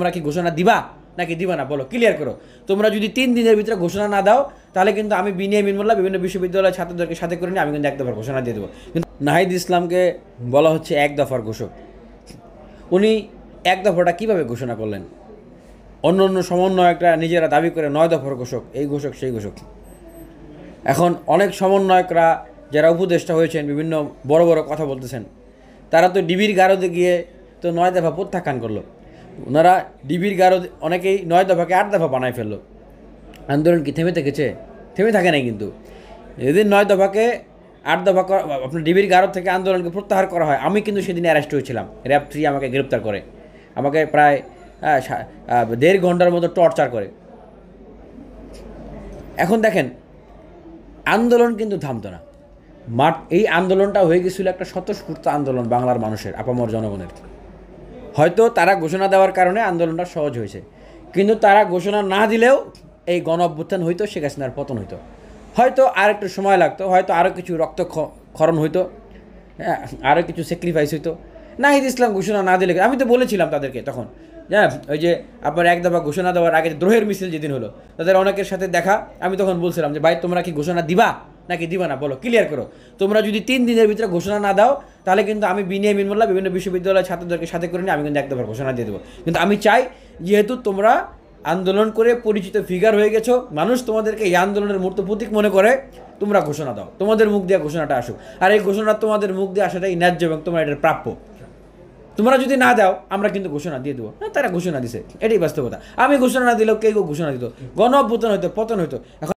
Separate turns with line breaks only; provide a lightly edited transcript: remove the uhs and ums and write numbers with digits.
তোমরা কি ঘোষণা দিবা নাকি দিবা না বলো, ক্লিয়ার করো। তোমরা যদি 3 দিনের ভিতরে ঘোষণা না দাও তাহলে কিন্তু আমি বিনিয়ামিন মোল্লা বিভিন্ন বিশ্ববিদ্যালয়ের ছাত্রদেরকে সাথে করে নিয়ে আমি কিন্তু এক দফার ঘোষণা দিয়ে দেবো। কিন্তু নাহিদ ইসলামকে বলা হচ্ছে এক দফার ঘোষক। উনি এক দফাটা কীভাবে ঘোষণা করলেন? অন্য অন্য সমন্বয়করা নিজেরা দাবি করে 9 দফার ঘোষক, এই ঘোষক সেই ঘোষক। এখন অনেক সমন্বয়করা যারা উপদেষ্টা হয়েছেন বিভিন্ন বড় বড় কথা বলতেছেন, তারা তো ডিবির গারদে গিয়ে তো 9 দফা প্রত্যাখ্যান করলো। ওনারা ডিবির গারদ অনেকেই 9 দফাকে 8 দফা বানায় ফেললো। আন্দোলন কি থেমে থেকেছে? থেমে থাকে নাই কিন্তু। যেদিন 9 দফাকে 8 দফা আপনার ডিবির গারদ থেকে আন্দোলনকে প্রত্যাহার করা হয়, আমি কিন্তু সেদিন অ্যারেস্ট হয়েছিলাম। র্যাব 3 আমাকে গ্রেপ্তার করে, আমাকে প্রায় 1.5 ঘন্টার মতো টর্চার করে। এখন দেখেন, আন্দোলন কিন্তু থামতো না। এই আন্দোলনটা হয়ে গেছিল একটা স্বতঃস্ফূর্ত আন্দোলন বাংলার মানুষের, আপামর জনগণের। হয়তো তারা ঘোষণা দেওয়ার কারণে আন্দোলনটা সহজ হয়েছে, কিন্তু তারা ঘোষণা না দিলেও এই গণ অভ্যুত্থান হইতো, শেখ হাসিনার পতন হইতো। হয়তো আর একটু সময় লাগতো, হয়তো আরও কিছু রক্তক্ষরণ হইতো, হ্যাঁ, আরও কিছু স্যাক্রিফাইস হইতো। নাহিদ ইসলাম ঘোষণা না দিলে, আমি তো বলেছিলাম তাদেরকে তখন, হ্যাঁ, ওই যে আপনার এক দফা ঘোষণা দেওয়ার আগে দ্রোহের মিছিল যেদিন হলো, তাদের অনেকের সাথে দেখা, আমি তখন বলছিলাম যে ভাই তোমরা কি ঘোষণা দিবা নাকি দিবা না বলো, ক্লিয়ার করো। তোমরা যদি 3 দিনের ভিতরে ঘোষণা না দাও তাহলে কিন্তু আমি বিনিয়ামিন মোল্লা বিভিন্ন বিশ্ববিদ্যালয়ের ছাত্রদেরকে সাথে করে নিয়ে আমি কিন্তু এক দফার ঘোষণা দিয়ে দেবো। কিন্তু আমি চাই, যেহেতু তোমরা আন্দোলন করে পরিচিত ফিগার হয়ে গেছো, মানুষ তোমাদেরকে এই আন্দোলনের মূর্ত প্রতীক মনে করে, তোমরা ঘোষণা দাও, তোমাদের মুখ দিয়ে ঘোষণাটা আসুক। আর এই ঘোষণা তোমাদের মুখ দিয়ে আসাটাই ন্যায্য এবং তোমরা এটার প্রাপ্য। তোমরা যদি না দাও আমরা কিন্তু ঘোষণা দিয়ে দেবো। তারা ঘোষণা দিছে, এটাই বাস্তবতা। আমি ঘোষণা না দিলেও কেউ ঘোষণা দিত, গণ অভ্যুত্থান হইতো, পতন হইতো। এখন